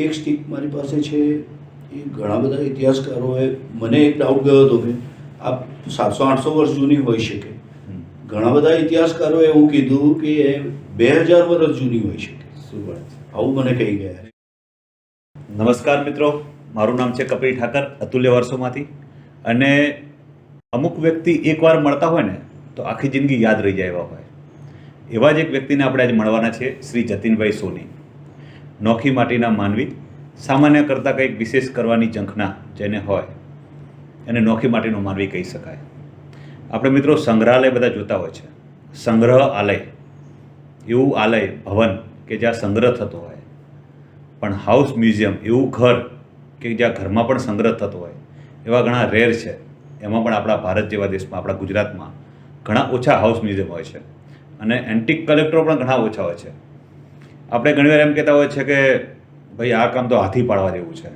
એક સ્ટીક મારી પાસે છે. એ ઘણા બધા ઇતિહાસકારોએ મને એક ડાઉટ ગયો હતો કે આ 700-800 વર્ષ જૂની હોઈ શકે. ઘણા બધા ઇતિહાસકારોએ એવું કીધું કે એ 2000 વર્ષ જૂની હોઈ શકે. શું વાત છે? આવું મને કહી ગયા. નમસ્કાર મિત્રો, મારું નામ છે કપિલ ઠાકર, અતુલ્ય વર્ષોમાંથી. અને અમુક વ્યક્તિ એકવાર મળતા હોય ને તો આખી જિંદગી યાદ રહી જાય એવા હોય. એવા જ એક વ્યક્તિને આપણે આજે મળવાના છે, શ્રી જતીનભાઈ સોની. નોખી માટીના માનવી, સામાન્ય કરતાં કંઈક વિશેષ કરવાની ઝંખના જેને હોય એને નોખી માટીનો માનવી કહી શકાય. આપણે મિત્રો સંગ્રહાલય બધા જોતા હોય છે, સંગ્રહાલય એવું આલય ભવન કે જ્યાં સંગ્રહ થતો હોય, પણ હાઉસ મ્યુઝિયમ એવું ઘર કે જ્યાં ઘરમાં પણ સંગ્રહ થતો હોય એવા ઘણા રેર છે. એમાં પણ આપણા ભારત જેવા દેશમાં, આપણા ગુજરાતમાં ઘણા ઓછા હાઉસ મ્યુઝિયમ હોય છે અને એન્ટિક કલેક્ટરો પણ ઘણા ઓછા હોય છે. આપણે ઘણીવાર એમ કહેતા હોય છે કે ભાઈ આ કામ તો હાથી પાડવા જેવું છે,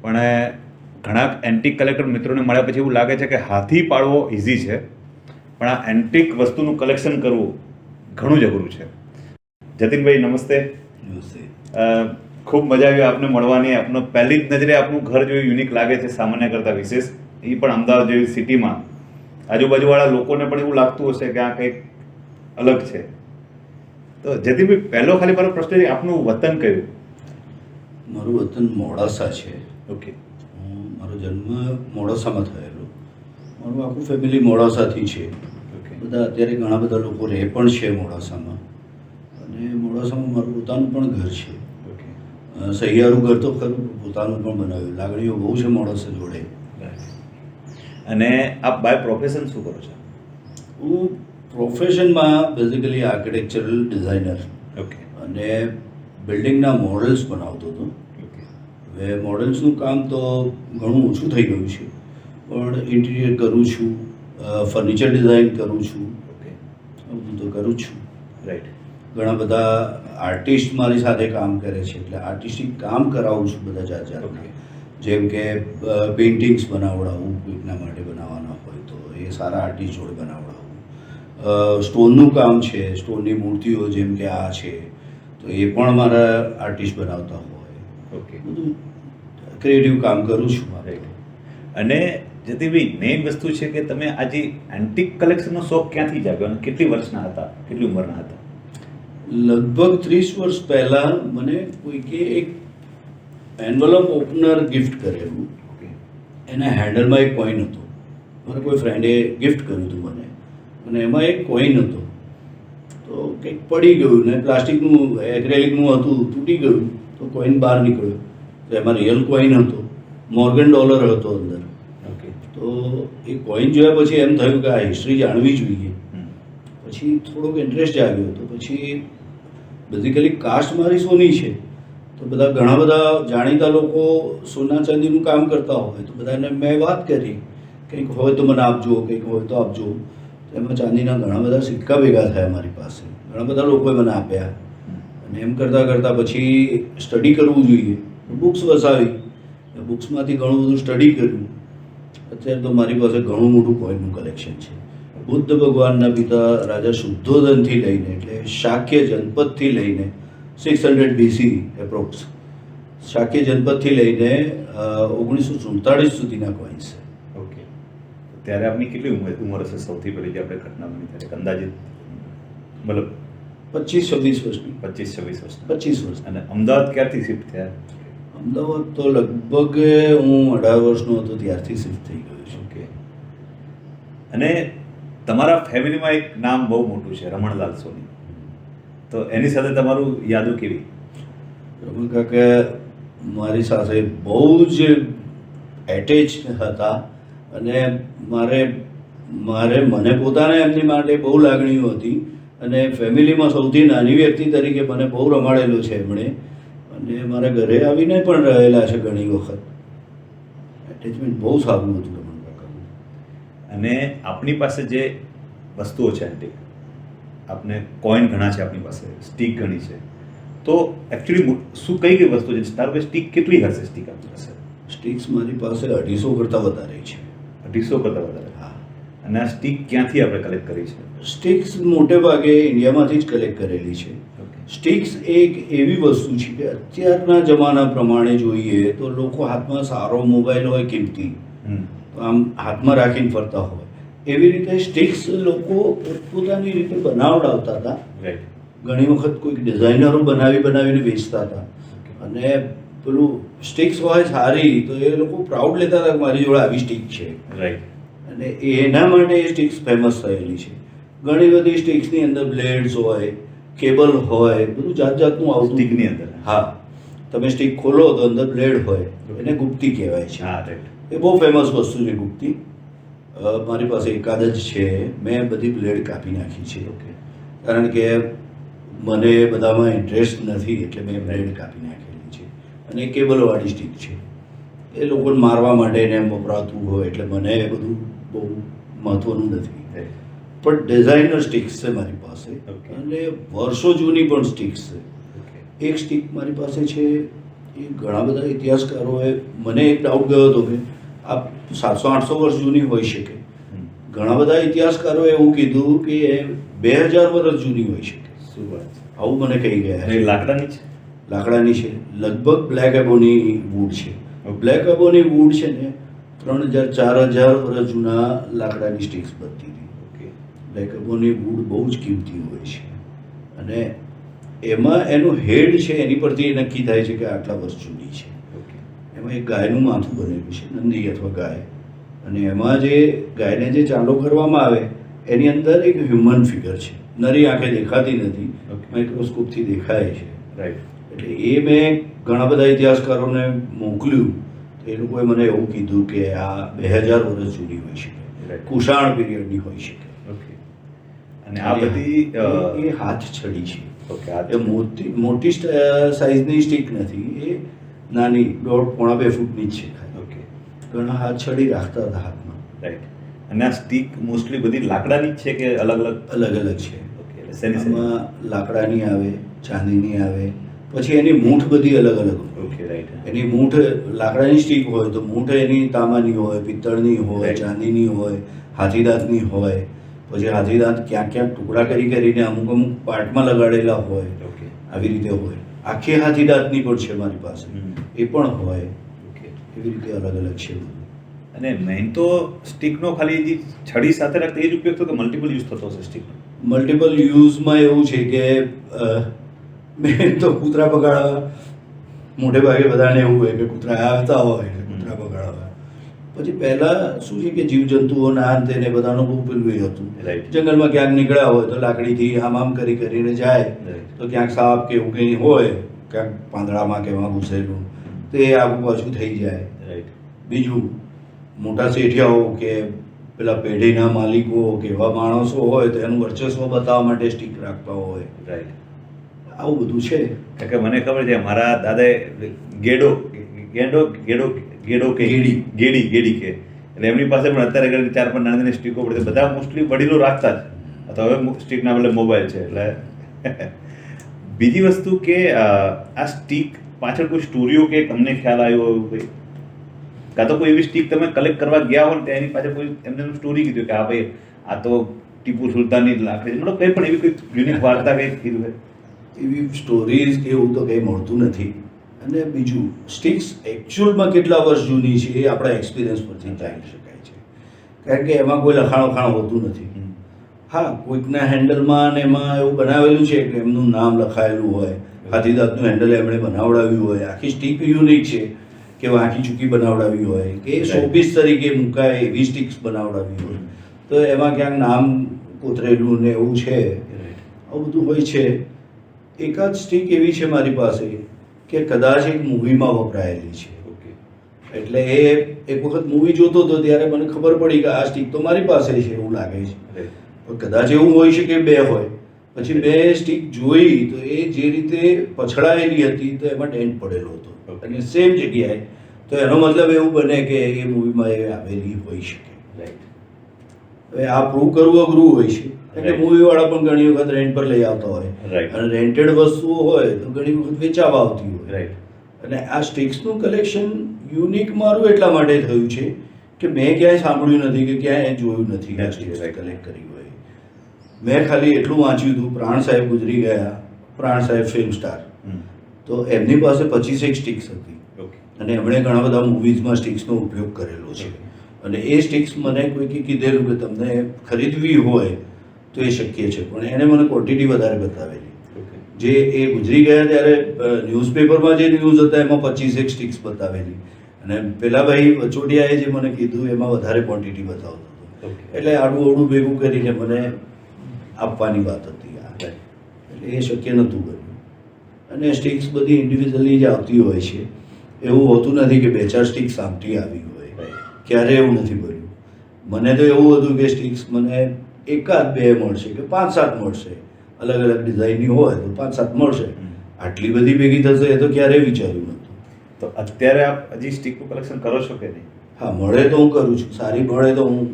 પણ ઘણા એન્ટિક કલેક્ટર મિત્રોને મળ્યા પછી એવું લાગે છે કે હાથી પાડવો ઇઝી છે, પણ આ એન્ટિક વસ્તુનું કલેક્શન કરવું ઘણું જ અઘરું છે. જતીનભાઈ નમસ્તે. નમસ્તે. ખૂબ મજા આવી આપને મળવાની. આપનો પહેલી જ નજરે આપનું ઘર જોયું યુનિક લાગે છે, સામાન્ય કરતાં વિશેષ. એ પણ અમદાવાદ જેવી સિટીમાં આજુબાજુવાળા લોકોને પણ એવું લાગતું હશે કે આ કંઈક અલગ છે. તો જતીનભાઈ, પહેલો ખાલી મારો પ્રશ્ન છે, આપનું વતન કયું? મારું વતન મોડાસા છે. ઓકે. મારો જન્મ મોડાસામાં થયેલો. મારું આખું ફેમિલી મોડાસાથી છે. ઓકે. બધા અત્યારે ઘણા બધા લોકો રહે પણ છે મોડાસામાં. અને મોડાસામાં મારું પોતાનું પણ ઘર છે. ઓકે. સહિયારું ઘર તો ખરું, પોતાનું પણ બનાવ્યું. લાગણીઓ બહુ છે મોડાસા જોડે. અને આપ બાય પ્રોફેશન શું કરો છો? હું પ્રોફેશનમાં બેઝિકલી આર્કિટેક્ચરલ ડિઝાઇનર ઓકે. અને બિલ્ડિંગના મોડલ્સ બનાવતો હતો. ઓકે. હવે મોડલ્સનું કામ તો ઘણું ઓછું થઈ ગયું છે, પણ ઇન્ટિરિયર કરું છું, ફર્નિચર ડિઝાઇન કરું છું, ઓકે. હું તો કરું જ છું. રાઈટ. ઘણા બધા આર્ટિસ્ટ મારી સાથે કામ કરે છે, એટલે આર્ટિસ્ટિક કામ કરાવું છું બધા જાતના. ઓકે. જેમ કે પેઇન્ટિંગ્સ બનાવડાવું, કોઈકના માટે બનાવવાના હોય તો એ સારા આર્ટિસ્ટ જોડે બનાવડાવું. સ્ટોનનું કામ છે, સ્ટોનની મૂર્તિઓ જેમ કે આ છે તો એ પણ મારા આર્ટિસ્ટ બનાવતા હોય. ઓકે. બધું ક્રિએટિવ કામ કરું છું. રાઈટ. અને જતીનભાઈ, મેઇન વસ્તુ છે કે તમે આજે એન્ટિક કલેક્શનનો શોખ ક્યાંથી જાગ્યો અને કેટલી વર્ષના હતા, કેટલી ઉંમરના હતા? લગભગ 30 વર્ષ પહેલાં મને કોઈકે એક એન્વલપ ઓપનર ગિફ્ટ કરેલું. ઓકે. એના હેન્ડલમાં એક કોઈન હતો. મારા કોઈ ફ્રેન્ડે ગિફ્ટ કર્યું હતું મને, અને એમાં એક કોઈન હતો. તો કંઈક પડી ગયું ને પ્લાસ્ટિકનું એક્રેલિકનું હતું, તૂટી ગયું તો કોઈન બહાર નીકળ્યો. તો એમાં રિયલ કોઈન હતો, મોર્ગન ડોલર હતો અંદર. ઓકે. તો એ કોઈન જોયા પછી એમ થયું કે આ હિસ્ટ્રી જાણવી જોઈએ. પછી થોડોક ઇન્ટરેસ્ટ જાગ્યો. તો પછી બેઝિકલી કાસ્ટ મારી સોની છે, તો બધા ઘણા બધા જાણીતા લોકો સોના ચાંદીનું કામ કરતા હોય, તો બધાને મેં વાત કરી કંઈક હોય તો મને આપજો, કંઈક હોય તો આપજો. એમાં ચાંદીના ઘણા બધા સિક્કા ભેગા થયા મારી પાસે, ઘણા બધા લોકોએ મને આપ્યા. અને એમ કરતાં કરતાં પછી સ્ટડી કરવું જોઈએ, બુક્સ વસાવી. બુક્સમાંથી ઘણું બધું સ્ટડી કર્યું. અત્યારે તો મારી પાસે ઘણું મોટું કોઈનનું કલેક્શન છે. બુદ્ધ ભગવાનના પિતા રાજા શુદ્ધોધનથી લઈને, એટલે શાક્ય જનપદથી લઈને 600 BC એપ્રોક્સ, શાક્ય જનપદથી લઈને 1947 સુધીના કોઈન્સ છે. ઓકે. ત્યારે આપની કેટલી ઉંમર હશે સૌથી પહેલી જે આપણે ઘટના બની ત્યારે? અંદાજિત મતલબ 25-26 વર્ષની. 25-26 વર્ષ. 25 વર્ષ. અને અમદાવાદ ક્યારથી શિફ્ટ થયા? અમદાવાદ તો લગભગ હું 18 વર્ષનો હતો ત્યારથી શિફ્ટ થઈ ગયો છું. ઓકે. અને તમારા ફેમિલીમાં એક નામ બહુ મોટું છે, રમણલાલ સોની. તો એની સાથે તમારું યાદો કેવી? રમણ કાકા મારી સાથે બહુ જ એટેચ હતા. અને મને પોતાને એમની માટે બહુ લાગણીઓ હતી. અને ફેમિલીમાં સૌથી નાની વ્યક્તિ તરીકે મને બહુ રમાડેલો છે એમણે. અને મારા ઘરે આવીને પણ રહેલા છે ઘણી વખત. એટેચમેન્ટ બહુ સારું હતું રમણ કાકાનું. અને આપણી પાસે જે વસ્તુઓ છે એન્ટિક, આપને કોઈન ઘણા છે આપણી પાસે, સ્ટીક ઘણી છે, તો એકચ્યુઅલી શું કઈ કઈ વસ્તુ છે? તારું કે સ્ટીક કેટલી હશે? સ્ટીક આપણી પાસે સ્ટીક્સ મારી પાસે 250 કરતાં વધારે છે. 250 કરતાં વધારે? હા. અને આ સ્ટીક ક્યાંથી આપણે કલેક્ટ કરી છે? સ્ટીક્સ મોટે ભાગે ઇન્ડિયામાંથી જ કલેક્ટ કરેલી છે. ઓકે. સ્ટિક્સ એક એવી વસ્તુ છે કે અત્યારના જમાના પ્રમાણે જોઈએ તો લોકો હાથમાં સારો મોબાઈલ હોય કિંમતી તો આમ હાથમાં રાખીને ફરતા હોય, એવી રીતે સ્ટિક્સ લોકો પોતપોતાની રીતે બનાવડાવતા હતા. ઘણી વખત કોઈક ડિઝાઇનરો બનાવીને વેચતા હતા, અને પેલું સ્ટિક્સ હોય સારી તો એ લોકો પ્રાઉડ લેતા હતા કે મારી જોડે આવી સ્ટિક છે. અને એના માટે એ સ્ટિક્સ ફેમસ થયેલી છે. ઘણી બધી સ્ટિક્સની અંદર બ્લેડ્સ હોય, કેબલ હોય, બધું જાત જાતનું આવતું. સ્ટિકની અંદર હા, તમે સ્ટિક ખોલો તો અંદર બ્લેડ હોય, એને ગુપ્તી કહેવાય છે. હા, રાઈટ. એ બહુ ફેમસ વસ્તુ છે ગુપ્તી. મારી પાસે એકાદ જ છે, મેં બધી બ્લેડ કાપી નાખી છે. કારણ કે મને બધામાં ઇન્ટરેસ્ટ નથી, એટલે મેં બ્લેડ કાપી નાખેલી છે. અને કેબલવાળી સ્ટિક છે, એ લોકોને મારવા માટે ને એમ વપરાતું હોય, એટલે મને એ બધું બહુ મહત્વનું નથી. પણ ડિઝાઇનર સ્ટિક્સ છે મારી પાસે, અને વર્ષો જૂની પણ સ્ટિક્સ છે. એક સ્ટિક મારી પાસે છે, એ ઘણા બધા ઇતિહાસકારોએ, મને એક ડાઉટ ગયો હતો કે આ 700-800 વર્ષ જૂની હોઈ શકે. ઘણા બધા ઇતિહાસકારોએ એવું કીધું કે એ 2000 વર્ષ જૂની હોઈ શકે. શું વાત છે? આવું મને કહી ગયા. લાકડાની છે? લાકડાની છે, લગભગ બ્લેક એબોની વુડ છે. બ્લેક એબોની વુડ છે ને 3000-4000 વર્ષ જૂના લાકડાની સ્ટિક્સ બનતી હતી. બ્લેક એબોની વુડ બહુ જ કિંમતી હોય છે, અને એમાં એનું હેડ છે, એની પરથી એ નક્કી થાય છે કે આટલા વર્ષ જૂની છે. એમાં એક ગાયનું માથું બનેલું છે, નંદી અથવા ગાય, અને એમાં જે ગાયને જે ચાંદો કરવામાં આવે એની અંદર એક હ્યુમન ફિગર છે. નરી આંખે દેખાતી નથી, માઇક્રોસ્કોપથી દેખાય છે. એટલે એ મેં ઘણા બધા ઇતિહાસકારોને મોકલ્યું, તો એ લોકોએ મને એવું કીધું કે આ 2000 વર્ષ જૂની હોઈ શકે, કુષાણ પીરિયડની હોઈ શકે. અને આ બધી એ હાથ છડી છે. ઓકે. એ મોટી સાઈઝની સ્ટિક નથી, એ નાની 1.5-2 ફૂટની જ છે. ઓકે. ઘણા હાથ છડી રાખતા હતા હાથમાં. રાઈટ. અને આ સ્ટિક મોસ્ટલી બધી લાકડાની જ છે કે અલગ અલગ છે? ઓકે. એમાં લાકડાની આવે, ચાંદીની આવે, પછી એની મૂઠ બધી અલગ હોય. Okay, right. એની મૂઠ લાકડાની સ્ટિક હોય તો મૂઠ એની તાંબાની હોય, પિત્તળની હોય, ચાંદીની હોય, હાથીદાંતની હોય. પછી હાથીદાંત ક્યાંક ટુકડા કરીને અમુક પાર્ટમાં લગાડેલા હોય, આવી રીતે હોય. આખી હાથીદાંતની પણ છે મારી પાસે, એ પણ હોય. એવી રીતે અલગ છે. અને મેઇન તો સ્ટિકનો ખાલી જે છડી સાથે રાખતા એ જ ઉપયોગ થતો, મલ્ટિપલ યુઝ થતો હશે સ્ટિકનો? મલ્ટિપલ યુઝમાં એવું છે કે મેં તો કૂતરા બગાડવા, મોટે ભાગે બધાને એવું હોય કે કૂતરા આવતા હોય એટલે કૂતરા બગાડવા. પછી પહેલાં શું છે કે જીવજંતુઓના અંતે ને બધાનું બહુ પેલું એ હતું. જંગલમાં ક્યાંક નીકળ્યા હોય તો લાકડીથી આમ કરીને જાય, તો ક્યાંક સાપ કે એવું કંઈ હોય, ક્યાંક પાંદડામાં કે એમાં ઘૂસેલું, તો એ આગુ પાછું થઈ જાય. બીજું, મોટા શેઠિયાઓ કે પેલા પેઢીના માલિકો કે એવા માણસો હોય તો એનું વર્ચસ્વ બતાવવા માટે સ્ટિક રાખતા હોય. રાઈટ. આવું બધું છે. કારણ કે મને ખબર છે મારા દાદાએ ગેડો કે ગેડી કે, એટલે એમની પાસે પણ અત્યારે 4-5 નાની સ્ટીકો પડે, બધા મોસ્ટલી વડીલો રાખતા જ. તો હવે સ્ટીકના બદલે મોબાઈલ છે. એટલે બીજી વસ્તુ કે આ સ્ટીક પાછળ કોઈ સ્ટોરીઓ કે તમને ખ્યાલ આવ્યો એવું કંઈ, કાં તો કોઈ એવી સ્ટીક તમે કલેક્ટ કરવા ગયા હો ને ત્યાં એની પાછળ કોઈ એમને સ્ટોરી કીધું કે હા ભાઈ આ તો ટીપુ સુલતાનની લાકડી, મતલબ કંઈ પણ એવી કોઈ યુનિક વાર્તા કંઈ કીધું હોય? એવી સ્ટોરીઝ કે એવું તો કંઈ મળતું નથી. અને બીજું, સ્ટિક્સ એકચ્યુઅલમાં કેટલા વર્ષ જૂની છે એ આપણા એક્સપિરિયન્સ પરથી જાણી શકાય છે, કારણ કે એમાં કોઈ લખાણ હોતું નથી. હા, કોઈકના હેન્ડલમાં ને એમાં એવું બનાવેલું છે કે એમનું નામ લખાયેલું હોય, હાથીદાંતનું હેન્ડલ એમણે બનાવડાવ્યું હોય, આખી સ્ટિક યુનિક છે કે વાંકી ચૂકી બનાવડાવી હોય કે શોપીસ તરીકે મુકાય એવી સ્ટિક્સ બનાવડાવી હોય, તો એમાં ક્યાંક નામ કોતરેલું ને એવું છે. આવું બધું હોય છે. એકાદ સ્ટિક એવી છે મારી પાસે કે કદાચ એક મૂવીમાં વપરાયેલી છે. એટલે એ એક વખત મૂવી જોતો હતો ત્યારે મને ખબર પડી કે આ સ્ટિક તો મારી પાસે છે એવું લાગે છે, પણ કદાચ એવું હોઈ શકે બે હોય. પછી બે સ્ટિક જોઈ તો એ જે રીતે પછડાયેલી હતી તો એમાં ડેન્ટ પડેલો હતો અને સેમ જગ્યાએ, તો એનો મતલબ એવું બને કે એ મૂવીમાં એ આવેલી હોઈ શકે. હવે આ પ્રૂવ કરવું અઘરું હોય છે, એટલે મૂવીવાળા પણ ઘણી વખત રેન્ટ પર લઈ આવતા હોય, અને રેન્ટેડ વસ્તુઓ હોય તો ઘણી વખત વેચાવા આવતી હોય. અને આ સ્ટિક્સનું કલેક્શન યુનિક મારું એટલા માટે થયું છે કે મેં ક્યાંય સાંભળ્યું નથી કે ક્યાંય જોયું નથી આ સ્ટિક્સ કલેક્ટ કરી હોય. મેં ખાલી એટલું વાંચ્યું હતું, પ્રાણ સાહેબ ગુજરી ગયા પ્રાણ સાહેબ ફિલ્મ સ્ટાર, હમ. તો એમની પાસે 25 સ્ટિક્સ હતી ઓકે. અને એમણે ઘણા બધા મૂવીઝમાં સ્ટિક્સનો ઉપયોગ કરેલો છે. અને એ સ્ટિક્સ મને કોઈકે કીધેલું કે તમને ખરીદવી હોય તો એ શક્ય છે, પણ એણે મને ક્વોન્ટિટી વધારે બતાવેલી. ઓકે. જે એ ગુજરી ગયા ત્યારે ન્યૂઝપેપરમાં જે ન્યૂઝ હતા એમાં 25 સ્ટિક્સ બતાવેલી, અને પેલા ભાઈ વચોટિયાએ જે મને કીધું એમાં વધારે ક્વોન્ટિટી બતાવતો હતો. ઓકે. એટલે આડું અવડું ભેગું કરીને મને આપવાની વાત હતી આ. Right. એટલે એ શક્ય નહોતું બન્યું. અને સ્ટિક્સ બધી ઇન્ડિવિજ્યુઅલી જ આવતી હોય છે, એવું હોતું નથી કે 2-4 સ્ટિક્સ આમથી આવી હોય. Right. ક્યારે એવું નથી બન્યું. મને તો એવું હતું કે સ્ટિક્સ મને 1-2 મળશે કે 5-7 મળશે, અલગ અલગ ડિઝાઇનની હોય તો 5-7 મળશે. હમ. આટલી બધી ભેગી થશે એ તો ક્યારેય વિચાર્યું નહોતું. તો અત્યારે આપ હજી સ્ટીકનું કલેક્શન કરો છો કે નહીં? હા, મળે તો હું કરું છું, સારી મળે તો હું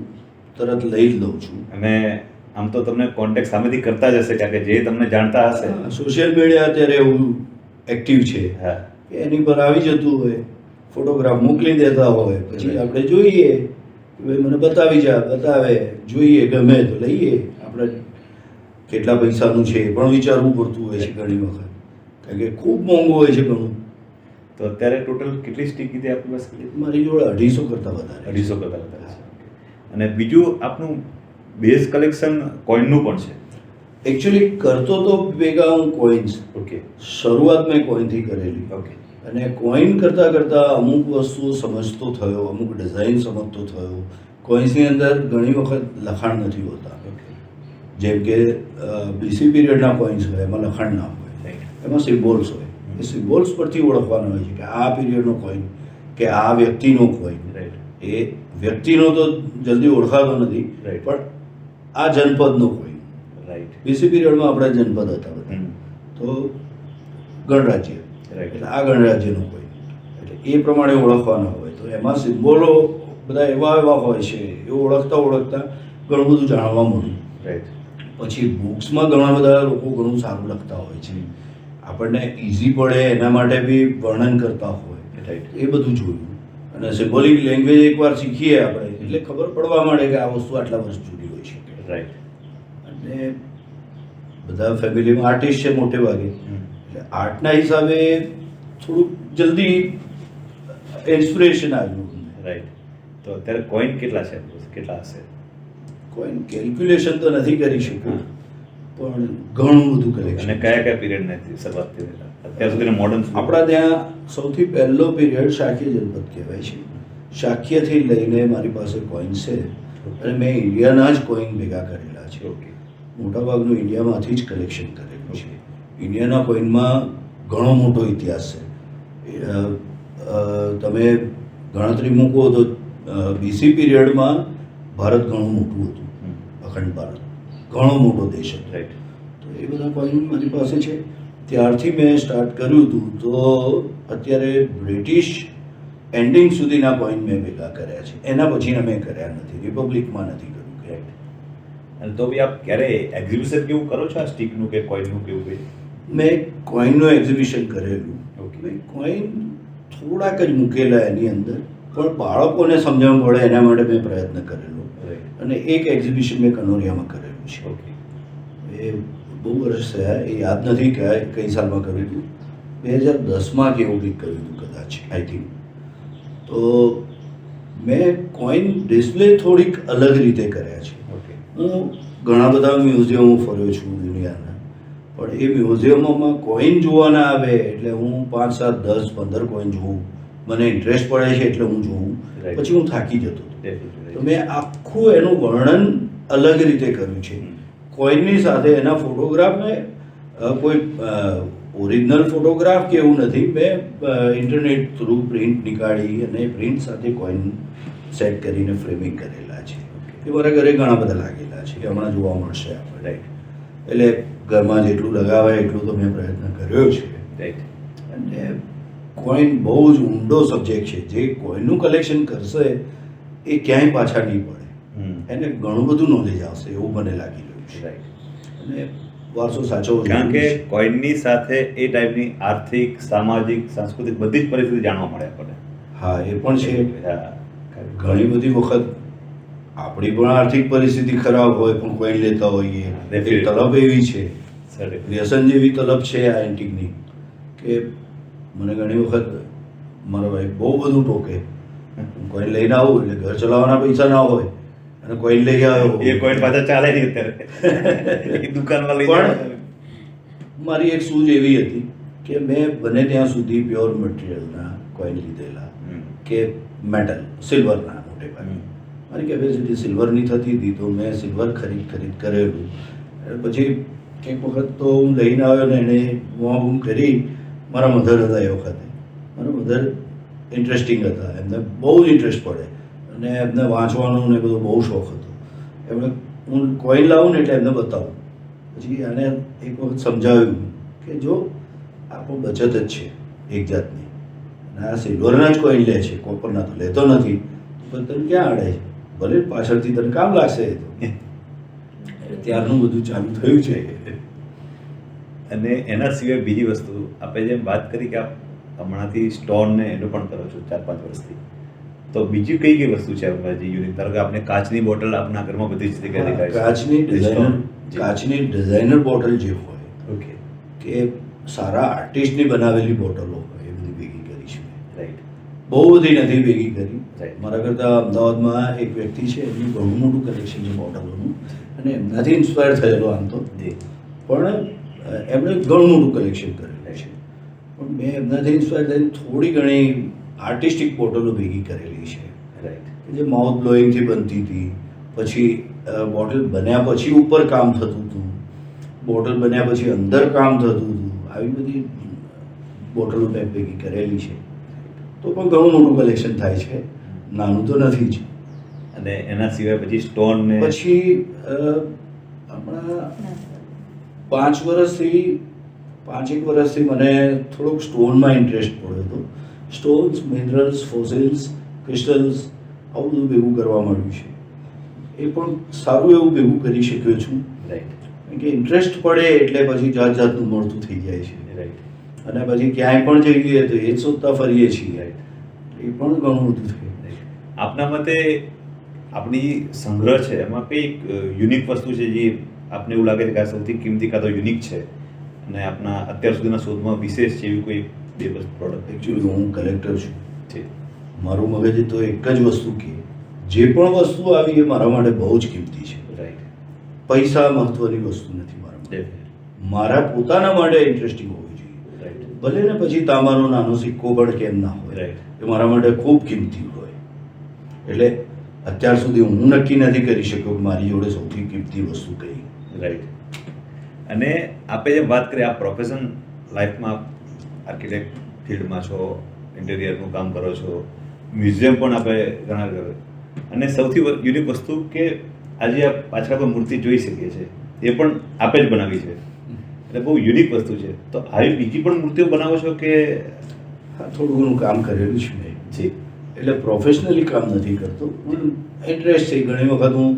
તરત લઈ જ લઉં છું. અને આમ તો તમને કોન્ટેક્ટ સામેથી કરતા જ હશે, કારણ કે જે તમને જાણતા હશે. સોશિયલ મીડિયા અત્યારે એવું એક્ટિવ છે હા. કે એની પર આવી જતું હોય, ફોટોગ્રાફ મોકલી દેતા હોય, પછી આપણે જોઈએ કે ભાઈ મને બતાવે, જોઈએ, ગમે તો લઈએ. આપણે કેટલા પૈસાનું છે એ પણ વિચારવું પડતું હોય છે ઘણી વખત, કારણ કે ખૂબ મોંઘું હોય છે ઘણું. તો અત્યારે ટોટલ કેટલી સ્ટીક કીધી આપની પાસે? મારી જોડે 250 કરતાં વધારે. 250 કરતા વધારે છે. અને બીજું આપનું બેઝ કલેક્શન કોઈનનું પણ છે? એકચ્યુઅલી કરતો તો ભેગા હું કોઈન્સ, ઓકે. શરૂઆત મેં કોઈનથી કરેલી. ઓકે. અને કોઈન કરતાં અમુક વસ્તુઓ સમજતો થયો, અમુક ડિઝાઇન સમજતો થયો. કોઈન્સની અંદર ઘણી વખત લખાણ નથી હોતા, ઓકે. જેમ કે BC પીરિયડના કોઈન્સ હોય એમાં લખાણ ના હોય, રાઈટ. એમાં સિમ્બોલ્સ હોય. એ સિમ્બોલ્સ પરથી ઓળખવાનું હોય છે કે આ પીરિયડનો કોઈન, કે આ વ્યક્તિનો કોઈન. રાઈટ. એ વ્યક્તિનો તો જલ્દી ઓળખાતો નથી, Right. પણ આ જનપદનો કોઈન. રાઈટ. BC પીરિયડમાં આપણા જનપદ હતા બધા, તો ગણરાજ્ય, રાઈટ. એટલે આ ગણરાજ્યનો કોઈન, એટલે એ પ્રમાણે ઓળખવાના હોય. તો એમાં સિમ્બોલો બધા એવા હોય છે, એ ઓળખતા ઘણું બધું જાણવા મળ્યું. રાઈટ. પછી બુક્સમાં ઘણા બધા લોકો ઘણું સારું લખતા હોય છે, આપણને ઇઝી પડે એના માટે બી વર્ણન કરતા હોય. રાઈટ. એ બધું જોયું. અને સિમ્બોલિક લેંગ્વેજ એકવાર શીખીએ આપણે એટલે ખબર પડવા માંડે કે આ વસ્તુ આટલા વર્ષ જૂની હોઈ શકે. રાઈટ. અને બધા ફેમિલીમાં આર્ટિસ્ટ છે મોટે ભાગે, એટલે આર્ટના હિસાબે થોડુંક જલ્દી ઇન્સ્પિરેશન આવ્યું. રાઈટ. તો અત્યારે કોઈન કેટલા છે? કેટલા હશે? કોઈ કેલ્ક્યુલેશન તો નથી કરી શક્યું, પણ ઘણું બધું કલેક્શન. અને કયા પીરિયડને શરૂઆત થઈ? અત્યાર સુધીના મોડર્ન આપણા ત્યાં સૌથી પહેલો પીરિયડ શાક્ય જનપદ કહેવાય છે. શાક્યથી લઈને મારી પાસે કોઈન છે, અને મેં ઇન્ડિયાના જ કોઈન ભેગા કરેલા છે. ઓકે. મોટાભાગનું ઇન્ડિયામાંથી જ કલેક્શન કરેલું છે. ઇન્ડિયાના કોઈનમાં ઘણો મોટો ઇતિહાસ છે. તમે ગણતરી મૂકો તો BC પીરિયડમાં ભારત ઘણું મોટું હતું, અખંડ ભારત ઘણો મોટો દેશ હતો. રાઈટ. તો એ બધા કોઈન મારી પાસે છે. ત્યારથી મેં સ્ટાર્ટ કર્યું હતું, તો અત્યારે બ્રિટિશ એન્ડિંગ સુધીના કોઈન મેં ભેગા કર્યા છે. એના પછીના મેં કર્યા નથી, રિપબ્લિકમાં નથી કર્યું. રાઈટ. અને તો બી આપ ક્યારે એક્ઝિબિશન કેવું કરો છો આ સ્ટીકનું કે કોઈનનું કેવું કંઈ? મેં કોઈનનું એક્ઝિબિશન કરેલું. ઓકે. મેં કોઈન થોડાક જ મૂકેલા એની અંદર, પણ બાળકોને સમજણ પડે એના માટે મેં પ્રયત્ન કરેલો. રાઈટ. અને એક એક્ઝિબિશન મેં કનોરિયામાં કરેલું છે. ઓકે. એ બહુ વર્ષ થયા, એ યાદ નથી કે કઈ સાલમાં કર્યું હતું. 2010માં કે એવું કંઈક કર્યું હતું કદાચ, આઈ થિંક. તો મેં કોઈન ડિસ્પ્લે થોડીક અલગ રીતે કર્યા છે. ઓકે. હું ઘણા બધા મ્યુઝિયમો ફર્યો છું દુનિયાના, પણ એ મ્યુઝિયમોમાં કોઈન જોવાના આવે એટલે હું 5, 7, 10, 15 કોઈન જોઉં. મને ઇન્ટરેસ્ટ પડે છે એટલે હું જોઉં, Right. પછી હું થાકી જતો હતો. Definitely. તો મેં આખું એનું વર્ણન અલગ રીતે કર્યું છે. કોઈનની સાથે એના ફોટોગ્રાફ મેં કોઈ ઓરિજિનલ ફોટોગ્રાફ કે એવું નથી, મેં ઇન્ટરનેટ થ્રુ પ્રિન્ટ નીકાળી અને પ્રિન્ટ સાથે કોઈન સેટ કરીને ફ્રેમિંગ કરેલા છે. એ મારા ઘરે ઘણા બધા લાગેલા છે, કે હમણાં જોવા મળશે આપણે. રાઈટ. એટલે ઘરમાં જેટલું લગાવાય એટલું તો મેં પ્રયત્ન કર્યો છે. રાઈટ. અને કોઈન બહુ જ ઊંડો સબ્જેક્ટ છે. જે કોઈનનું કલેક્શન કરશે એ ક્યાંય પાછા નહીં પડે, એને ઘણું બધું નોલેજ આવશે એવું મને લાગી રહ્યું છે. રાઈટ. અને વારસો સાચવવો કારણ કે જરૂરી છે. કોઈનની સાથે એ ટાઈપની આર્થિક, સામાજિક, સાંસ્કૃતિક બધી જ પરિસ્થિતિ જાણવા મળે આપણને. હા, એ પણ છે. હા. ઘણી બધી વખત આપણી પણ આર્થિક પરિસ્થિતિ ખરાબ હોય પણ કોઈન લેતા હોઈએ, એક Definitely. તરફ એવી છે. વ્યસન જેવી તલબ છે આ એન્ટિકની કે મને ઘણી વખત મારો ભાઈ બહુ બધું ટોકે. કોઈન લઈને આવું એટલે ઘર ચલાવવાના પૈસા ના હોય અને કોઈન લઈ આવ્યો એ કોઈન પાછા ચાલે નહીં અત્યારે એ દુકાનમાં લઈ પણ મારી એક સૂઝ એવી હતી કે મેં બને ત્યાં સુધી પ્યોર મટીરિયલના કોઈન લીધેલા કે મેટલ સિલ્વરના મોટે ભાગે. મારી કેપેસિટી સિલ્વરની થતી હતી તો મેં સિલ્વર ખરીદ કરેલું. પછી એક વખત તો હું લઈને આવ્યો ને એણે બૂમ કરી. મારા મધર હતા એ વખતે. મારા મધર ઇન્ટરેસ્ટિંગ હતા, એમને બહુ જ ઇન્ટરેસ્ટ પડે અને એમને વાંચવાનો ને બધો બહુ શોખ હતો. એમણે હું કોઈન લાવું ને એટલે એમને બતાવું. પછી આને એક વખત સમજાવ્યું કે જો આપણું બચત જ છે એક જાતની, અને આ સિલ્વરના જ કોઈન લે છે, કોપરના તો લેતો નથી, તો તને ક્યાં અડે છે, ભલે પાછળથી તને કામ લાગશે. એ તો ત્યારનું બધું ચાલુ થયું છે. અને એના સિવાય બીજી વસ્તુ આપણે જેમ વાત કરી કે આપ હમણાંથી સ્ટોન ને એનું પણ કરો છો 4-5 વર્ષથી, તો બીજી કઈ કઈ વસ્તુ છે આપણા જે યુનિક? ધારો કે આપણે કાચની બોટલ આપણા ઘરમાં બધી જ જગ્યાએ દેખાય છે. કાચની ડિઝાઇનર બોટલ જે હોય, ઓકે, કે સારા આર્ટિસ્ટની બનાવેલી બોટલો હોય એ બધી ભેગી કરી છે. રાઈટ. બહુ બધી નથી ભેગી કરી. Right. મારા કરતાં અમદાવાદમાં એક વ્યક્તિ છે, એમનું ઘણું મોટું કલેક્શન છે બોટલોનું, અને એમનાથી ઇન્સ્પાયર થયેલો આમ તો, પણ એમણે ઘણું મોટું કલેક્શન કરેલું છે. પણ મેં એમનાથી ઇન્સ્પાયર થઈને થોડી ઘણી આર્ટિસ્ટિક બોટલો ભેગી કરેલી છે. રાઈટ. જે માઉથ બ્લોઈંગથી બનતી હતી, પછી બોટલ બન્યા પછી ઉપર કામ થતું હતું, બોટલ બન્યા પછી અંદર કામ થતું હતું, આવી બધી બોટલો મેં ભેગી કરેલી છે. તો પણ ઘણું મોટું કલેક્શન થાય છે, નાનું તો નથી જ. અને એના સિવાય પછી સ્ટોન ને પછી હમણાં 5 વર્ષથી મને થોડોક સ્ટોનમાં ઇન્ટરેસ્ટ પડ્યો હતો. સ્ટોન્સ, મિનરલ્સ, ફોસિલ્સ, ક્રિસ્ટલ્સ, આવું બધું ભેગું કરવા માંડ્યું છે. એ પણ સારું એવું ભેગું કરી શક્યો છું. રાઈટ. કારણ કે ઇન્ટરેસ્ટ પડે એટલે પછી જાતનું મળતું થઈ જાય છે. રાઈટ. અને પછી ક્યાંય પણ જઈએ તો એ જ શોધતા ફરીએ છીએ. એ પણ ઘણું બધું થયું. આપના મતે આપણી સંગ્રહ છે એમાં કઈ યુનિક વસ્તુ છે જે આપને એવું લાગે છે કે આ સૌથી કિંમતી કાં તો યુનિક છે અને આપના અત્યાર સુધીના શોધમાં વિશેષ છે એવી કોઈ બે વસ્તુ પ્રોડક્ટ? એકચ્યુઅલી હું કલેક્ટર છું. છે મારું મગજ તો એક જ વસ્તુ કે જે પણ વસ્તુ આવી એ મારા માટે બહુ જ કિંમતી છે. રાઈટ. પૈસા મહત્વની વસ્તુ નથી મારા માટે. મારા પોતાના માટે ઇન્ટરેસ્ટિંગ હોવી જોઈએ. રાઈટ. ભલે ને પછી તાંબાનો નાનો સિક્કો પણ કેમ ના હોય, રાઈટ. એ મારા માટે ખૂબ કિંમતી હોય. એટલે અત્યાર સુધી હું નક્કી નથી કરી શક્યો કે મારી જોડે સૌથી કિંમતી વસ્તુ કઈ. રાઈટ. અને આપણે જેમ વાત કરીએ આ પ્રોફેશન લાઈફમાં આર્કિટેક્ટ ફિલ્ડમાં છો, ઇન્ટિરિયરનું કામ કરો છો, મ્યુઝિયમ પણ આપણે ઘણા કરો, અને સૌથી યુનિક વસ્તુ કે આજે આ પાછળ આપણે મૂર્તિ જોઈ શકીએ છીએ એ પણ આપે જ બનાવી છે, એટલે બહુ યુનિક વસ્તુ છે. તો આવી બીજી પણ મૂર્તિઓ બનાવો છો કે? હા, થોડું ઘણું કામ કરેલું છે મેં. જી. એટલે પ્રોફેશનલી કામ નથી કરતો, પણ ઇન્ટરેસ્ટ છે. ઘણી વખત હું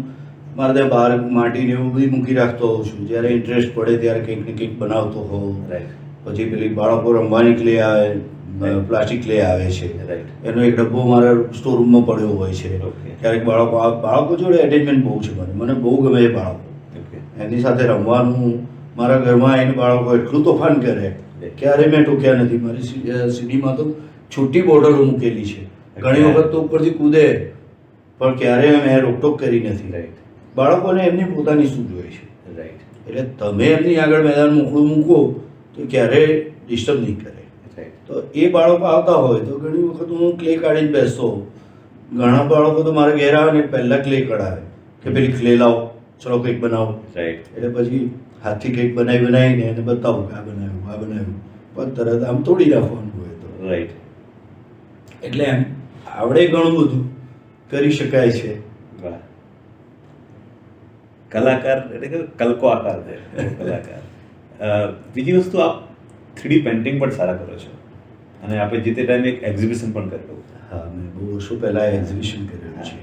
મારે ત્યાં બહાર માટીને એવું બધી મૂકી રાખતો હોઉં છું. જ્યારે ઇન્ટરેસ્ટ પડે ત્યારે કંઈક ને કંઈક બનાવતો હોઉં. રાઈટ. પછી પેલી બાળકો રમવાની ક્લે આવે, પ્લાસ્ટિક ક્લે આવે છે, રાઈટ. એનો એક ડબ્બો મારા સ્ટોરરૂમમાં પડ્યો હોય છે. ઓકે. ક્યારેક બાળકો જોડે એટેચમેન્ટ બહુ છે મને બહુ ગમે એ બાળકો. ઓકે. એની સાથે રમવાનું. મારા ઘરમાં આવીને બાળકો એટલું તોફાન કરે, ક્યારે મેં ટોક્યા નથી. મારી સીડીમાં તો છૂટી બોટલો મૂકેલી છે. ઘણી વખત તો ઉપરથી કૂદે, પણ ક્યારેય મેં રોકટોક કરી નથી. રાઈટ. બાળકોને એમની પોતાની સૂઝ હોય છે. રાઈટ. એટલે તમે એમની આગળ મેદાન મોકળું મૂકો તો ક્યારેય ડિસ્ટર્બ નહીં કરે. રાઈટ. તો એ બાળકો આવતા હોય તો ઘણી વખત હું ક્લે કાઢીને બેસતો. ઘણા બાળકો તો મારે ઘેર આવે ને પહેલાં ક્લે કઢાવે કે પેલી ક્લે લાવો, ચલો કંઈક બનાવો. રાઈટ. એટલે પછી હાથથી કંઈક બનાવીને એને બતાવું કે આ બનાવ્યું, પણ તરત આમ તોડી નાખવાનું હોય તો. રાઈટ. એટલે એમ આવડે ઘણું બધું કરી શકાય છે. વાહ. કલાકાર એટલે કે કલ્કો આકાર છે કલાકાર. બીજી વસ્તુ આપ 3D પેઇન્ટિંગ પણ સારા કરો છો, અને આપણે જે તે ટાઈમે એક એક્ઝિબિશન પણ કરેલું. હા, મેં બહુ વર્ષો પહેલાં એક્ઝિબિશન કરેલું છે.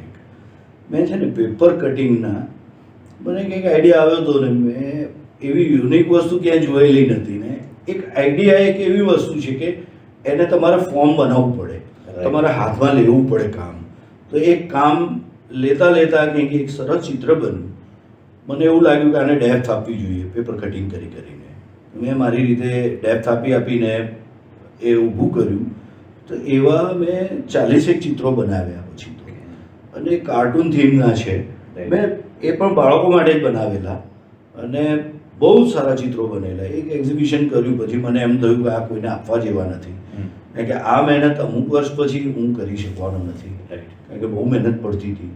મેં છે ને પેપર કટિંગના મને કંઈક આઈડિયા આવ્યો હતો ને, મેં એવી યુનિક વસ્તુ ક્યાંય જોયેલી નથી ને. એક આઈડિયા એક એવી વસ્તુ છે કે એને તમારે ફોર્મ બનાવવું પડે, તમારે હાથમાં લેવું પડે કામ. તો એક કામ લેતા કંઈક એક સરસ ચિત્ર બન્યું. મને એવું લાગ્યું કે આને ડેપ્થ આપવી જોઈએ પેપર કટિંગ કરીને. મેં મારી રીતે ડેપ્થ આપીને એ ઊભું કર્યું. તો એવા મેં 40 ચિત્રો બનાવ્યા પછી તો. અને કાર્ટૂન થીમના છે. મેં એ પણ બાળકો માટે જ બનાવેલા અને બહુ જ સારા ચિત્રો બનેલા. એક એક્ઝિબિશન કર્યું પછી મને એમ થયું કે આ કોઈને આપવા જેવા નથી, કારણ કે આ મહેનત અમુક વર્ષ પછી હું કરી શકવાનો નથી, કારણ કે બહુ મહેનત પડતી હતી.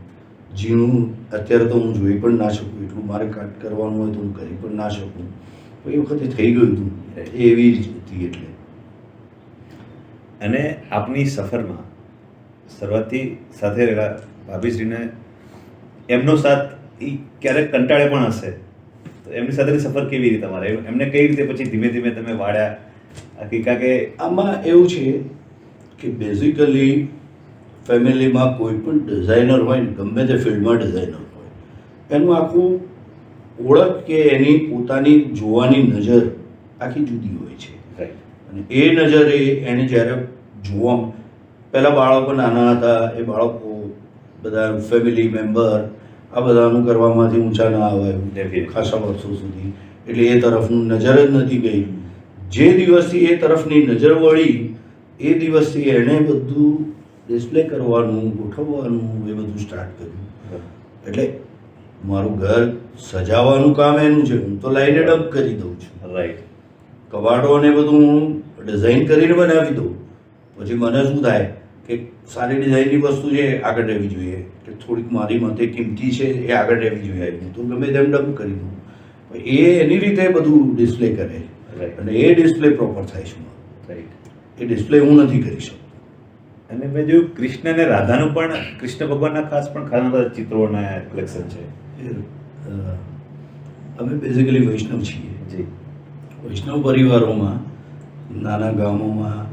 ઝીણું અત્યારે તો હું જોઈ પણ ના શકું, એટલું મારે કટ કરવાનું હોય તો હું કરી પણ ના શકું. તો એ વખતે થઈ ગયું હતું, એવી જ હતી. એટલે અને આપની સફરમાં શરૂઆતથી સાથે રહેલા ભાભીશ્રીને એમનો સાથ એ ક્યારેક કંટાળે પણ હશે, તો એમની સાથેની સફર કેવી રીતે તમારે એમને કઈ રીતે પછી ધીમે ધીમે તમે વાળ્યા? કારણ કે આમાં એવું છે કે બેઝિકલી ફેમિલીમાં કોઈ પણ ડિઝાઇનર હોય ને, ગમે તે ફિલ્ડમાં ડિઝાઇનર હોય, એનું આખું ઓળખ કે એની પોતાની જોવાની નજર આખી જુદી હોય છે. અને એ નજરે એને જ્યારે જોવા, પહેલાં બાળકો નાના હતા, એ બાળકો બધા ફેમિલી મેમ્બર આ બધાનું કરવામાંથી ઊંચા ના આવે ખાસા વર્ષો સુધી, એટલે એ તરફનું નજર જ નથી ગઈ. જે દિવસથી એ તરફની નજર વળી એ દિવસથી એણે બધું ડિસ્પ્લે કરવાનું, ગોઠવવાનું, એ બધું સ્ટાર્ટ કર્યું. એટલે મારું ઘર સજાવવાનું કામ એનું છે, હું તો લાઈને ડમ્પ કરી દઉં છું. રાઈટ. કબાટો ને બધું હું ડિઝાઇન કરીને બનાવી દઉં. પછી મને શું થાય કે સારી ડિઝાઇનની વસ્તુ છે આગળ રહેવી જોઈએ, કે થોડીક મારી મતે કિંમતી છે એ આગળ રહેવી જોઈએ, હું તો ગમે તેમ ડમ્પ કરી દઉં. એ એની રીતે બધું ડિસ્પ્લે કરે અને એ ડિસ્પ્લે પ્રોપર થાય છે. રાઈટ. એ ડિસ્પ્લે હું નથી કરી શકતો. અને મેં જોયું કૃષ્ણ અને રાધાનું પણ, કૃષ્ણ ભગવાનના ખાસ પણ ઘણા બધા ચિત્રોના કલેક્શન છે. અમે બેઝિકલી વૈષ્ણવ છીએ. જી. વૈષ્ણવ પરિવારોમાં નાના ગામોમાં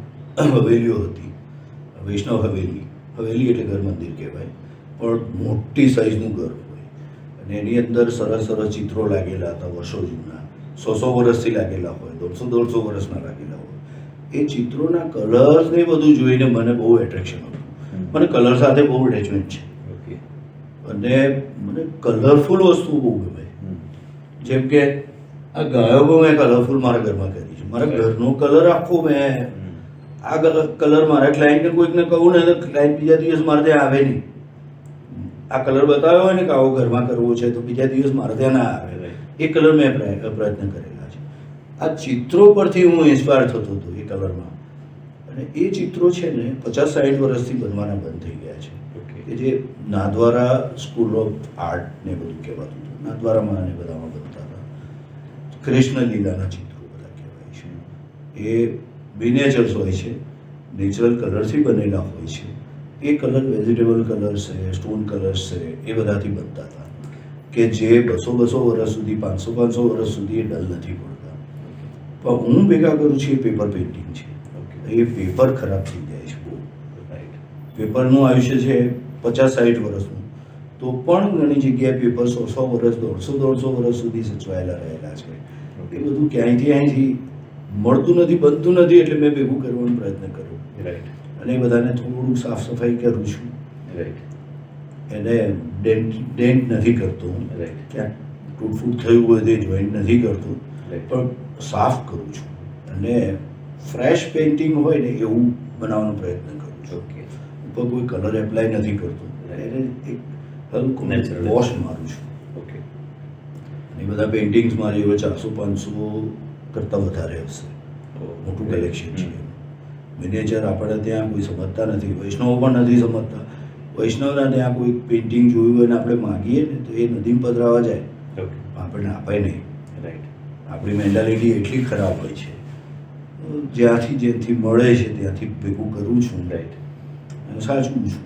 હવેલીઓ હતી. વૈષ્ણવ હવેલી, હવેલી એટલે ઘર મંદિર કહેવાય, પણ મોટી સાઈઝનું ઘર હોય અને એની અંદર સરસ સરસ ચિત્રો લાગેલા હતા, વર્ષો જૂના, 100 વર્ષથી લાગેલા હોય, 150 વર્ષના લાગેલા હોય. એ ચિત્રોના કલર્સ ને બધું જોઈને મને બહુ એટ્રેક્શન હતું. મને કલર સાથે બહુ અટેચમેન્ટ છે અને મને કલરફુલ વસ્તુ બહુ ગમે. જેમ કે આ ગાયકો મેં કલરફુલ મારા ઘરમાં કરી છે. મારા ઘરનો કલર આખો મેં આ કલર મારા ક્લાયન્ટને કોઈકને કહું ને તો ક્લાયન્ટ બીજા દિવસ મારે ત્યાં આવે નહીં. આ કલર બતાવ્યો હોય ને કે આવો ઘરમાં કરવો છે તો બીજા દિવસ મારે ત્યાં ના આવે. એ કલર મેં પ્રયત્ન કરેલા છે. આ ચિત્રો પરથી હું ઇન્સ્પાયર થતો હતો એ કલરમાં. અને એ ચિત્રો છે ને 50-60 વર્ષથી બનવાના બંધ થઈ ગયા છે. કે જે નાથદ્વારા સ્કૂલ ઓફ આર્ટ ને બધું કહેવાતું હતું, નાથદ્વારામાં ને બધામાં બનતા હતા. કૃષ્ણ લીલાના ચિત્રો બધા કહેવાય છે. એ મિનિએચર્સ હોય છે, નેચરલ કલરથી બનેલા હોય છે. એ કલર વેજીટેબલ કલર્સ છે, સ્ટોન કલર્સ છે, એ બધાથી બનતા હતા કે જે 200 વર્ષ સુધી, 500 વર્ષ સુધી એ ડલ નથી પડતા. પણ હું ભેગા કરું છું એ પેપર પેઇન્ટિંગ છે. એ પેપર ખરાબ થઈ જાય છે બહુ. પેપરનું આયુષ્ય છે 50-60 વર્ષનું, તો પણ ઘણી જગ્યાએ પેપર 100 વર્ષ, 150 વર્ષ સુધી સચવાયેલા રહેલા છે. એ બધું ક્યાંયથી મળતું નથી, બનતું નથી, એટલે મેં ભેગું કરવાનો પ્રયત્ન કર્યો. અને એ બધાને થોડું સાફ સફાઈ કરું છું. એને ડેન્ટ નથી કરતો, ક્યાંક તૂટફૂટ થયું હોય તે જોઈન્ટ નથી કરતો, પણ સાફ કરું છું. અને ફ્રેશ પેઇન્ટિંગ હોય ને એવું બનાવવાનો પ્રયત્ન કરું છું. ઉપર કોઈ કલર એપ્લાય નથી કરતો, એને એક હલકું વોશ મારું છું. એ બધા પેઇન્ટિંગ્સ મારી હવે 400-500 કરતાં વધારે હશે. મોટું કલેક્શન છે. મિનિએચર આપણે ત્યાં કોઈ સમજતા નથી, વૈષ્ણવો પણ નથી સમજતા. વૈષ્ણવના ત્યાં કોઈ પેઇન્ટિંગ જોયું હોય ને આપણે માગીએ ને તો એ નદીમાં પધરાવા જાય, આપણને અપાય નહીં. આપણી મેન્ટાલિટી એટલી ખરાબ હોય છે. જેથી મળે છે ત્યાંથી ભેગું કરું છું, સાચું છું.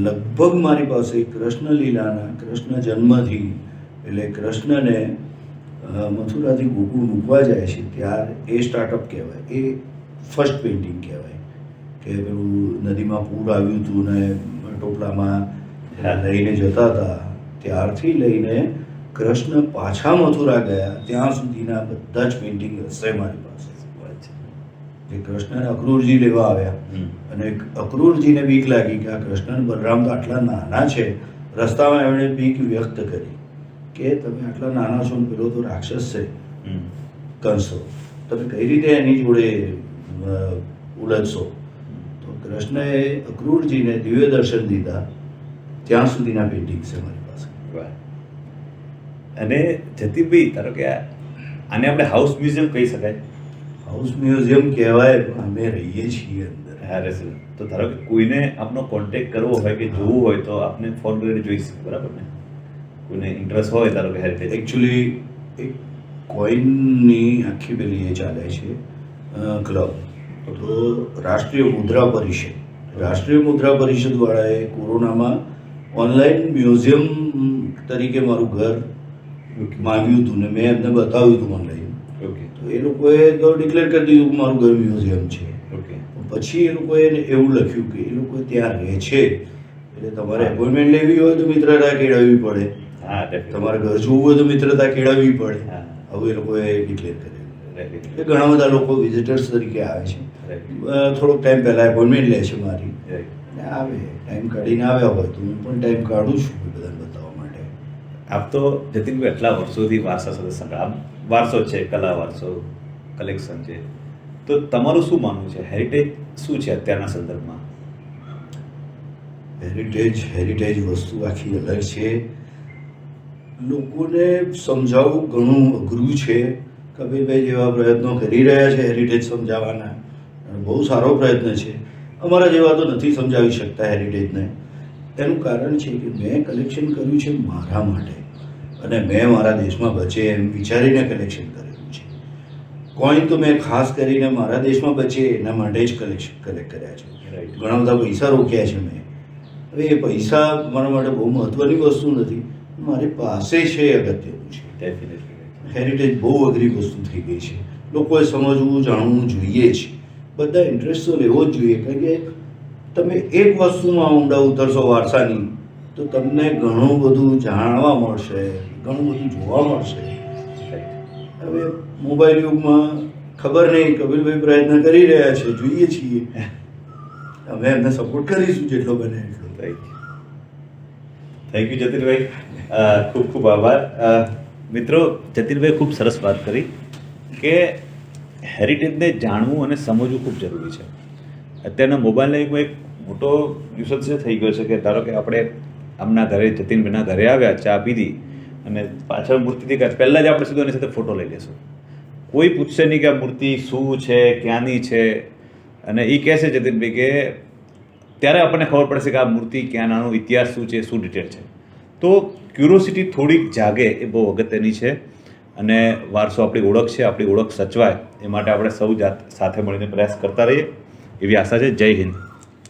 લગભગ મારી પાસે કૃષ્ણ લીલાના, કૃષ્ણ જન્મથી, એટલે કૃષ્ણને મથુરાથી ગોકુળ મૂકવા જાય છે ત્યારે એ સ્ટાર્ટઅપ કહેવાય. એ ફર્સ્ટ પેઇન્ટિંગ કહેવાય કે પેલું નદીમાં પૂર આવ્યું હતું ને ટોપલામાં લઈને જતા હતા, ત્યારથી લઈને કૃષ્ણ પાછા મથુરા ગયા ત્યાં સુધીના બધા જ પેઇન્ટિંગ હશે મારી પાસે. જે કૃષ્ણને અક્રૂરજી લેવા આવ્યા અને અક્રૂરજીને બીક લાગી કે આ કૃષ્ણ બલરામ તો આટલા નાના છે. રસ્તામાં એમણે બીક વ્યક્ત કરી કે તમે આટલા નાના છો ને પેલો તો રાક્ષસ છે, કંસો તમે કઈ રીતે એની જોડે ઉલઝશો? તો કૃષ્ણએ અક્રૂરજીને દિવ્ય દર્શન દીધા ત્યાં સુધીના પેઇન્ટિંગ છે મારી પાસે. વાહ. અને જતીનભાઈ ધારો કે આને આપણે હાઉસ મ્યુઝિયમ કહી શકાય. હાઉસ મ્યુઝિયમ કહેવાય પણ અમે રહીએ છીએ અંદર. હા સર. તો ધારો કે કોઈને આપનો કોન્ટેક્ટ કરવો હોય કે જોવું હોય તો આપને ફોન કરીને જોઈ શકે, બરાબર ને? કોઈને ઇન્ટરેસ્ટ હોય ધારો કે હેરિટેજ. એકચ્યુઅલી એક કોઈનની આખી પેલી એ ચાલે છે ક્લબ. તો રાષ્ટ્રીય મુદ્રા પરિષદ વાળાએ કોરોનામાં ઓનલાઈન મ્યુઝિયમ તરીકે મારું ઘર માંગ્યું હતું ને મેં એમને બતાવ્યું હતું ઓનલાઈન. ઓકે. તો એ લોકોએ તો ડિક્લેર કરી દીધું કે મારું ઘર મ્યુઝિયમ છે. ઓકે. પછી એ લોકોએ એવું લખ્યું કે એ લોકો ત્યાં રહે છે એટલે તમારે એપોઇન્ટમેન્ટ લેવી હોય તો મિત્રતા કેળવવી પડે, હા definitely. તમારે ઘર જોવું હોય તો મિત્રતા કેળવવી પડે. હા. આવું એ લોકોએ ડિક્લેર કરેલું. Right. એટલે ઘણા બધા લોકો વિઝિટર્સ તરીકે આવે છે. Right. થોડોક ટાઈમ પહેલાં એપોઇન્ટમેન્ટ લે છે મારી Right. અને આવે, ટાઈમ કાઢીને આવ્યા હોય તો હું પણ ટાઈમ કાઢું છું બધાને બતાવવા માટે. આપ તો જતીનભાઈ આટલા વર્ષોથી વારસા સાથે સંકળાયેલા, વારસો છે, કલા વારસો, કલેક્શન છે, તો તમારું શું માનવું છે, હેરિટેજ શું છે અત્યારના સંદર્ભમાં? હેરિટેજ વસ્તુ આખી અલગ છે. લોકોને સમજાવવું ઘણું અઘરું છે. કબીરભાઈ જેવા પ્રયત્નો કરી રહ્યા છે હેરિટેજ સમજાવવાના, અને બહુ સારો પ્રયત્ન છે. અમારા જેવા તો નથી સમજાવી શકતા હેરિટેજને. એનું કારણ છે કે મેં કલેક્શન કર્યું છે મારા માટે, અને મેં મારા દેશમાં બચે એમ વિચારીને કલેક્શન કરેલું છે. કોઈન તો મેં ખાસ કરીને મારા દેશમાં બચે એના માટે જ કલેક્ટ કર્યા છે. Right. ઘણા બધા પૈસા રોક્યા છે મેં. હવે એ પૈસા મારા માટે બહુ મહત્ત્વની વસ્તુ નથી, મારી પાસે છે એ અગત્યનું છે. Definitely. હેરિટેજ બહુ અઘરી વસ્તુ થઈ ગઈ છે. લોકોએ સમજવું જાણવું જોઈએ જ. બધા ઇન્ટરેસ્ટ તો લેવો જ જોઈએ, કારણ કે તમે એક વસ્તુમાં ઊંડા ઉતરશો વારસાની તો તમને ઘણું બધું જાણવા મળશે, ઘણું બધું જોવા મળશે. Right. હવે મોબાઈલ યુગમાં ખબર નહીં, કપિલભાઈ પ્રયત્ન કરી રહ્યા છે, જોઈએ છીએ. અમે એમને સપોર્ટ કરીશું જેટલો બને એટલો. થેન્ક યુ જતીનભાઈ, ખૂબ ખૂબ આભાર. મિત્રો, જતીનભાઈ ખૂબ સરસ વાત કરી કે હેરિટેજને જાણવું અને સમજવું ખૂબ જરૂરી છે. અત્યારના મોબાઈલના યુગમાં એક મોટો યુસેજ થઈ ગયો છે કે ધારો કે આપણે આમના ઘરે, જતીનભાઈના ઘરે આવ્યા, ચા પીધી અને પાછળ મૂર્તિથી પહેલાં જ આપણે સીધો એની સાથે ફોટો લઈ લેશું. કોઈ પૂછશે નહીં કે આ મૂર્તિ શું છે, ક્યાંની છે. અને એ કહે છે જતીનભાઈ કે ત્યારે આપણને ખબર પડશે કે આ મૂર્તિ ક્યાંનાનો ઇતિહાસ શું છે, શું ડિટેલ છે. તો ક્યુરોસિટી થોડીક જાગે એ બહુ અગત્યની છે. અને વારસો આપણી ઓળખ છે, આપણી ઓળખ સચવાય એ માટે આપણે સૌ સાથે મળીને પ્રયાસ કરતા રહીએ એવી આશા છે. જય હિન્દ.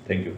Thank you.